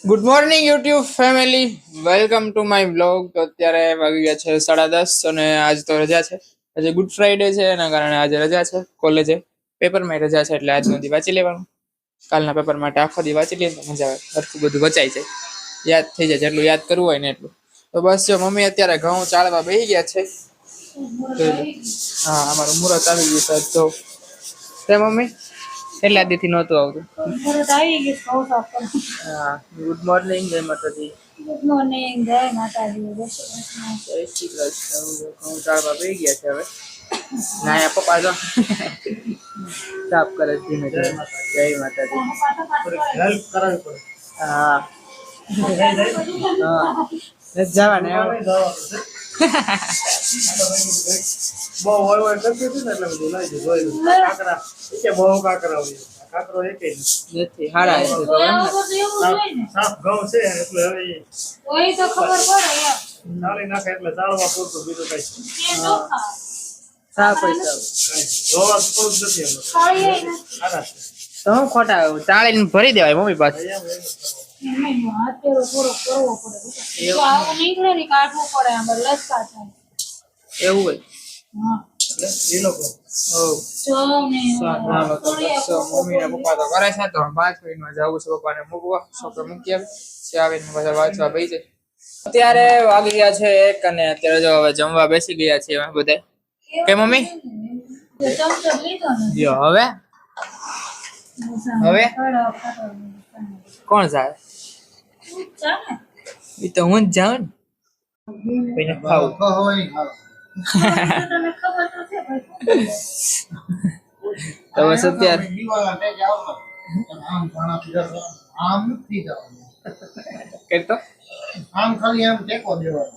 Good morning YouTube family, welcome to my vlog. તો અત્યારે વાગી ગયા છે 10:30 અને આજ તો રજા છે. આજે ગુડ ફ્રાઈડે છે, એના કારણે આજે રજા છે. કોલેજે પેપરમાં રજા છે, એટલે આજનો દી વાંચી લેવાનું. કાલના પેપર માટે આખો દી વાંચી લઈએ તો મજા આવે, હરખું બધું વચાઈ જાય, યાદ થઈ જાય. જેટલું યાદ કરવું હોય ને એટલું. તો બસ જો મમ્મી અત્યારે ઘઉં ચાળવા બેસી ગયા છે. હા, અમારું મુહૂર્ત આવી ગયું છે. તો તે મમ્મી કેટલા દીથી નહોતું આવતું. હા, ગુડ મોર્નિંગ, જય માતાજી. ગુડ મોર્નિંગ, જય માતાજી. જય શ્રી કૃષ્ણ. જય શ્રી કૃષ્ણ. ઘઉં ચાળવા બેસી ગયા છે હવે. નાયા પપ્પા જો સાફ કરે છે ધીમે ધીમે. જય માતાજી. હેલ્પ કરાવી પડે. હા જવાને બહુ વળવળ કરતી હતી ને એટલે બધું લઈ દીધું. કાકરા કે બહુ કાકરા હોય, કાકરો એકે નથી હારા છે તો એમ ને. સાફ ઘઉં છે એટલે હવે ઓય તો ખબર પડે યાર. ચાળી નાખે એટલે ચાળવા પૂરતું, બીજું કઈ કે ચોખા સાફ પૈસા જોવા થોડું જ નથી. એમ ખાળી ને સારા છે. તો હું ખોટા ચાળીને ભરી દેવાય મમ્મી પાસે. એમને હાથેરો થોડો કરવો પડે. તો આવું નીકળે ને કાઢવું પડે, આમ લસકા થાય. એવું હોય. હા એ લોકો જો ને મમ્મી ને પપ્પા તો કરે છે. તો 5 મિનિટમાં જવું છે પપ્પાને મૂકવા. છોકરો મૂકી આવે છે, આવીને પાછા વાંચવા બેસી જાય. અત્યારે વાગી ગયા છે 1 અને અત્યારે જો હવે જમવા બેસી ગયા છીએ અમે બધા. કે મમ્મી ચમચો લીધો ને જો હવે હવે કોણ જાય? ચાલે એ તો હું જ જાઉં ને. કોઈને ખાવું તને ખબર તો છે ભાઈ. તો બસ અત્યારે આમ નથી જવાનું, કરતો આમ ખાલી આમ ટેકો દેવાનો.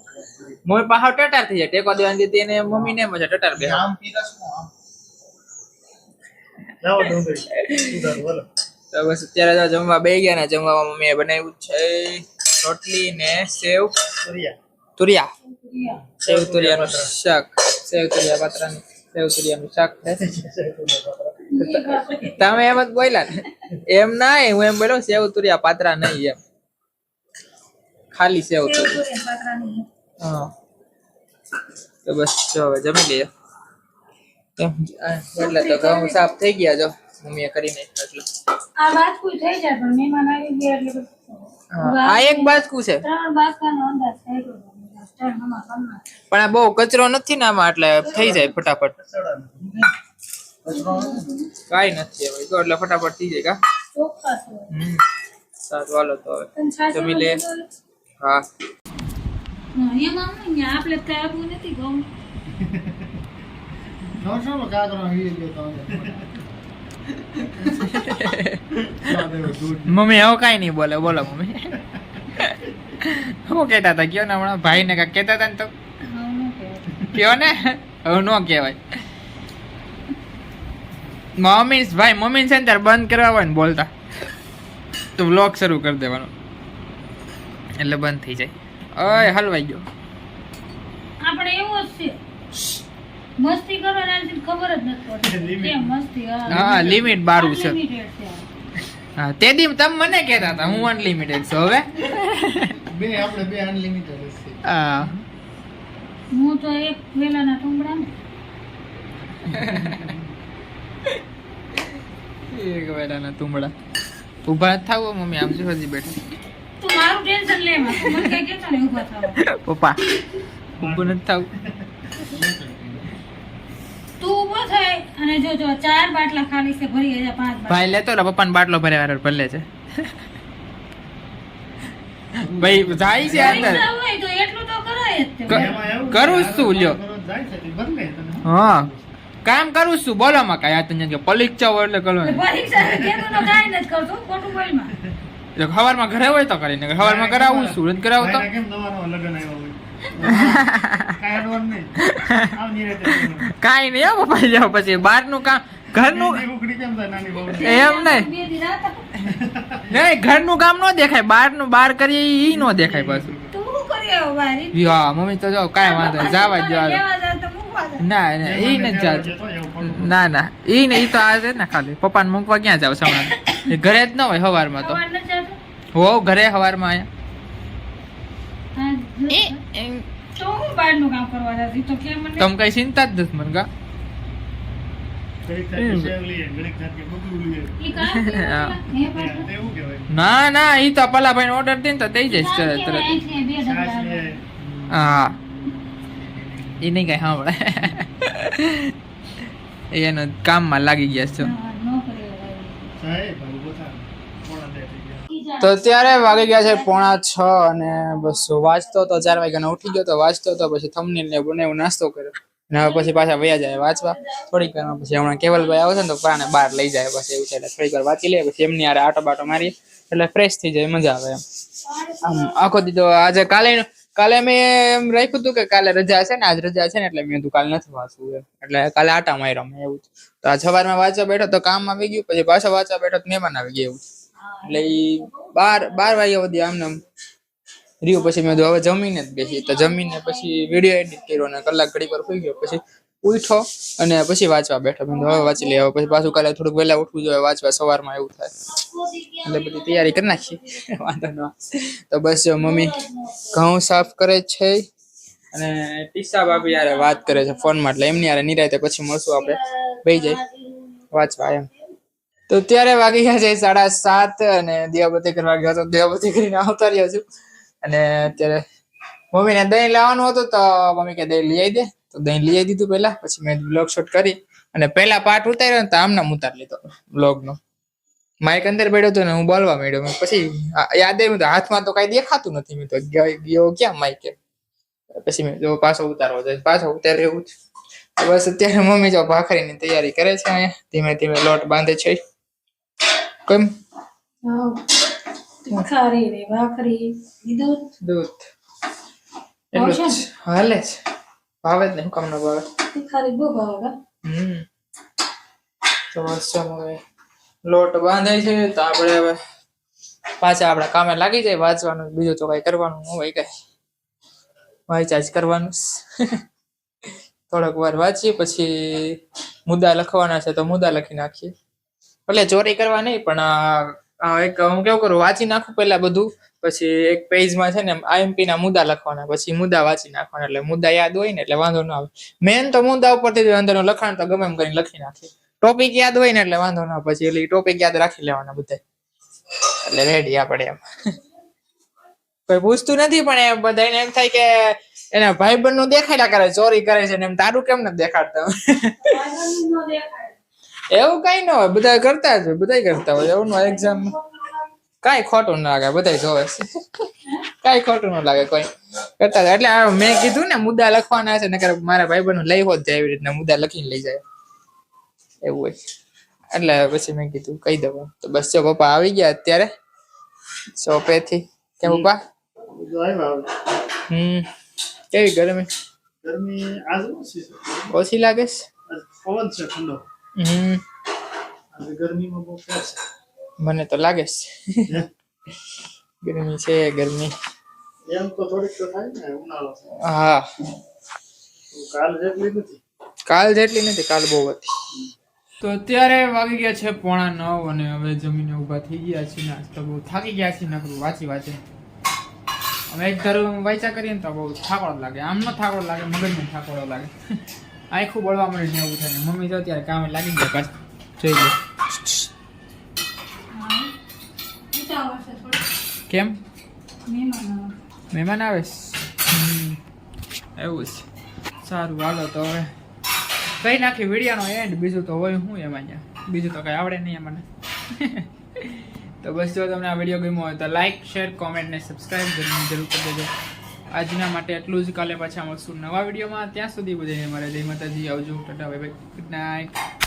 મોય પાહો ટટાર થઈ જાય. ટેકો દેવાની દીધી એને મમ્મી ને મજા ટટાર બે. આમ પીરસવું આમ. જાઓ ડુંગળી સુધાર બોલો. તો બસ અત્યારે જો જમવા બેસી ગયા ને. જમવામાં મમ્મીએ બનાવ્યું છે રોટલી ને સેવ સૂર્યા તુરિયા. સેવ તુરિયાનું શાક. સેવ તુરિયા પાત્રાનું સેવ તુરિયાનું શાક છે. તમે એમ જ બોલ્યા ને? એમ ના, હું એમ બોલ્યો સેવ તુરિયા પાત્રા નહીં, એમ ખાલી સેવ તુરિયા. હા, તો બસ જો હવે જમી લઈએ. એટલે તો ઘઉં સાફ થઈ ગયા. જો મમ્મીએ કરી નાખ્યા એટલે આ વાત કોઈ થઈ જાય, પણ મહેમાન આવી ગયા એટલે બધું. આ એક બાજકું છે, 3 બાસકાનો અંદાજ થઈ ગયો. પણ આ બહુ કચરો નથી ને આમાં, એટલે થઈ જાય ફટાફટ. કાઈ નથી હવે તો, એટલે ફટાફટ થઈ જાય. કા ચોખ્ખા છે. સારું હાલો તો હવે તને છાશ જમી લે. હા એમાં નહીં, આપણે કઈ આપવું નથી ઘઉં. નવસો કાકરો હીરી ગયો તો મમ્મી હવે કાઈ નહીં બોલે. બોલો મમ્મી શું કેતા હતા? કયો ને હમણાં ભાઈ ને કાંઈક કેતા હતા ને, તો કયો ને. હવે ન કહેવાય. મમ્મી ભાઈ મમ્મી છે ને ત્યારે બંધ કરવા હોય ને બોલતા, તો વ્લોગ શરૂ કરી દેવાનો એટલે બંધ થઈ જાય. ઓય હલવાઈ ગયો. આપણે એવું જ છે, મસ્તી કરો ને આનાથી ખબર જ નથી પડતી કેમ મસ્તી. હા, લિમિટ બારું છે. Unlimited છે. હા, તે દી તમે મને કહેતા હતા હું અનલિમિટેડ છું. હવે આપણે બે અનલિમિટેડ છે. હા, હું તો એક વેલાના ટુંગડા ને એક વેડાના તુંબડા. ઊભા થાવ મમ્મી, આમ જો હજી બેઠા. તું મારું ટેન્શન લે માં, મને કઈ કેતો ને ઊભા થવા. પપ્પા ઊભું નથી થાવ. તું ઊભો થાય અને જો 4 બાટલા ખાલી છે, ભરી ગયા 5 બાટલા. ભાઈ લેતો રે પપ્પાને બાટલો ભરે વાર ભલે છે. ભાઈ જાય છે અંદર. પરીક્ષા હોય તો એટલું તો કરાય જ તે. કરું છું લ્યો. જાય છે બદલે તને. હા, કામ કરું છું. બોલો માં કાંઈ આ તને કે પરીક્ષા હોય એટલે કરો. પરીક્ષા કેતો તો કાઈ નથી કરતો, ખોટું બોલમાં. સવારમાં ઘરે હોય તો કરીને, સવારમાં કરાવું છું, નથી કરાવું તો કેમ તમારો લગન આવ્યો હોય કાઈ અડવાનું નહીં. આવ નિરેતે કાંઈ નહીં. હો પપ્પા જાઓ પછી બહારનું કામ ઘરનું ઉકડી કેમ થાય નાની બહુ. એમ નહીં. બે દી રાત નહીં, ઘરનું કામ ન દેખાય, બહારનું બહાર કરીએ ઈ ન દેખાય પાછું. તું શું કરી આવ્યો બારી? હા મમ્મી તો જો કાંઈ વાંધો નહીં, જવા જ જવા દો. લેવા જા તો મૂકવા દે. ના ના ઈ નથી જાવ. ના ના ઈ ને ઈ તો આ છે ને ખાલી પપ્પાને મૂકવા ક્યાં જાવ સવારે? એ ઘરે જ ન હોય સવારમાં તો. સવાર ન જાતો? હો ઘરે સવારમાં હા, અહીંયા તો હું બહારનું કામ કરવા જતી તો કે મને તમ કઈ ચિંતા જ નથી મને કા ઘડીક થાય સેવ લઈએ ઘડીક થાય કે બબલું લઈએ ઈ કામ કરવા હે પાછું એવું કહેવાય ના ના ઈ તો પલાભાઈ ઓર્ડર દે ને તો દઈ જઈશ તરત તરત અહીંથી બે છાશ ડબ્બા લે હા એ નહીં કઈ સાંભળે એનો કામમાં લાગી ગયા છો નોકરી હોય. સાહેબ ઉભો થા પોણા દે થઈ ગયા તો અત્યારે વાગી ગયા છે 5:30 અને બસ વાંચતો તો 4 વાગ્યાનો ઉઠી ગયો તો વાંચતો તો પછી થંબનેલ ને બનાવ્યો નાસ્તો કર્યો અને હવે પછી પાછા વયા જાય વાંચવા થોડીક વારમાં પછી હમણાં કેવલભાઈ આવે છે ને તો પ્રાણે બહાર લઈ જાય પછી એવું છે એટલે થોડીક વાર વાંચી લે પછી એમની હારે આટો બાટો મારીએ એટલે ફ્રેશ થઈ જાય મજા આવે એમ આમ આખો દીધો આજે કાલે મેં એમ રાખ્યું હતું કે કાલે રજા છે ને આજ રજા છે ને એટલે મેં કીધું કાલે નથી વાંચવું એમ એટલે કાલે આટા માર્યા મેં એવું તો આ સવારમાં વાંચવા બેઠો તો કામ આવી ગયું પછી પાછો વાંચવા બેઠો તો મહેમાન આવી ગયા એવું એટલે ઈ 12 વાગ્યા સુધી આમને આમ રહ્યું પછી મેં કીધું હવે જમીને જ બેસી તો જમીને પછી વિડીયો એડિટ કર્યો અને કલાક ઘડી પર સુઈ ગયો પછી ઉઠો અને પછી વાંચવા બેઠો મેં કીધું હવે વાંચી લે હવે પછી પાછું કાલે થોડુંક વહેલા ઉઠવું જોઈએ વાંચવા સવારમાં એવું થાય એટલે બધી તૈયારી કરી નાખી વાંધો ન તો બસ જો મમ્મી ઘઉં સાફ કરે છે અને ટીસા ભાભી યારે વાત કરે છે ફોનમાં એટલે એમની યારે નિરાયતે પછી મળશું આપણે બેહી જાય વાંચવા એમ તો ત્યારે વાગી ગયા છે 7:30 અને દિયાબત્તી કરવા ગયો તો દિયાબત્તી કરીને આવતા રહ્યો છું અને અત્યારે મમ્મીને દહીં લાવવાનું હતું તો મમ્મી કે દહીં લઈ આવી દે તો દહીં લઈ આવી દીધું પહેલા પછી મેં બ્લોગ શૂટ કરી અને પહેલા પાર્ટ ઉતાર્યો ને તો આમનામ ઉતાર લીધો બ્લોગનો માઇક અંદર બેઠો હતો ને હું બોલવા માંડ્યો પછી યાદ આવ્યું તો હાથમાં તો કઈ દેખાતું નથી મેં તો ગયો ક્યાં માઇક પછી મેં જો પાછો ઉતારવો જોઈએ પાછો ઉતાર્યો એવું બસ અત્યારે મમ્મી જો ભાખરીની તૈયારી કરે છે અહીંયા ધીમે ધીમે લોટ બાંધે છે કેમ ખારી રે ભાખરી દૂધ દૂધ એટલું જ હાલે છે ભાવે જ નહીં કામ ન ભાવે ખારી બહુ ભાવે તો બસ ચાલો હવે લોટ બાંધાય છે તો આપણે હવે પાછા આપણા કામે લાગી જાય વાંચવાનું બીજું તો કઈ કરવાનું ન હોય કઈ વાંચ્યા જ કરવાનું થોડોક વાર વાંચીએ પછી મુદ્દા લખવાના છે તો મુદ્દા લખી નાખીએ એટલે ચોરી કરવા નહીં પણ એક હું કેવું કરું વાંચી નાખું પહેલા બધું પછી એક પેજમાં છે ને આઈએમપી ના મુદ્દા લખવાના પછી મુદ્દા વાંચી નાખવાના એટલે મુદ્દા યાદ હોય ને એટલે વાંધો ન આવે મેન તો મુદ્દા ઉપરથી અંદરનું લખાણ તો ગમે એમ કરીને લખી નાખીએ ટોપિક યાદ હોય ને એટલે વાંધો ના પછી એટલે ટોપિક યાદ રાખી લેવાના બધા એટલે રેડી આપણે એમ કોઈ પૂછતું નથી પણ એ બધાને એમ થાય કે એના ભાઈબંધ નું દેખાડ્યા કરે ચોરી કરે છે ને એમ તારું કેમ નથી દેખાડતા એવું કઈ ન હોય બધા કરતા જ બધા કરતા હોય એવું એક્ઝામ કઈ ખોટું ના લાગે બધા જોવે છે કઈ ખોટું ન લાગે કોઈ કરતા એટલે મેં કીધું ને મુદ્દા લખવાના છે ને મારા ભાઈબંધ નું લઈ હોત જાય એવી રીતના મુદ્દા લખીને લઈ જાય એવું હોય એટલે પછી મેં કીધું કહી દઉં તો બસ જો પપ્પા આવી ગયા અત્યારે શોપેથી કેમ પપ્પા બધું આવ્યા કેવી ગરમી ગરમી આજ ઓછી છે ઓછી લાગે છે આજ પવન છે ઠંડો આજે ગરમીમાં બહુ ફેર છે મને તો લાગે છે હે? ગરમી છે ગરમી એમ તો થોડીક તો થાય ને ઉનાળો છે હા કાલ જેટલી નથી કાલ જેટલી નથી કાલ બહુ હતી તો અત્યારે વાગી ગયા છે 8:45 અને હવે જમીને ઊભા થઈ ગયા છીએ નાસ્તો બહુ થાકી ગયા છીએ નકરું વાંચી અમે એક ધારું વાંચા કરીએ ને તો બહુ થાકડો લાગે આમનો થાકડો લાગે મગજનો થાકડો લાગે આખું બળવા મળે ને એવું થાય મમ્મી જો ત્યારે કામે લાગી ગયા પાછું જોઈ લો કેમ મહેમાન આવે એવું છે સારું હાલો તો હવે કઈ નાખી વિડીયોનો એન્ડ બીજું તો હોય શું એમાં બીજું તો કઈ આવડે નહીં મને તો બસ જો તમને આ વિડીયો ગમ્યો હોય તો લાઈક શેર કોમેન્ટ ને સબસ્ક્રાઇબ કરીને જરૂર કરી દેજો આજના માટે એટલું જ કાલે પાછા મળશું નવા વિડીયોમાં ત્યાં સુધી બધાને મારા જય માતાજી આવજો Tata bye bye good night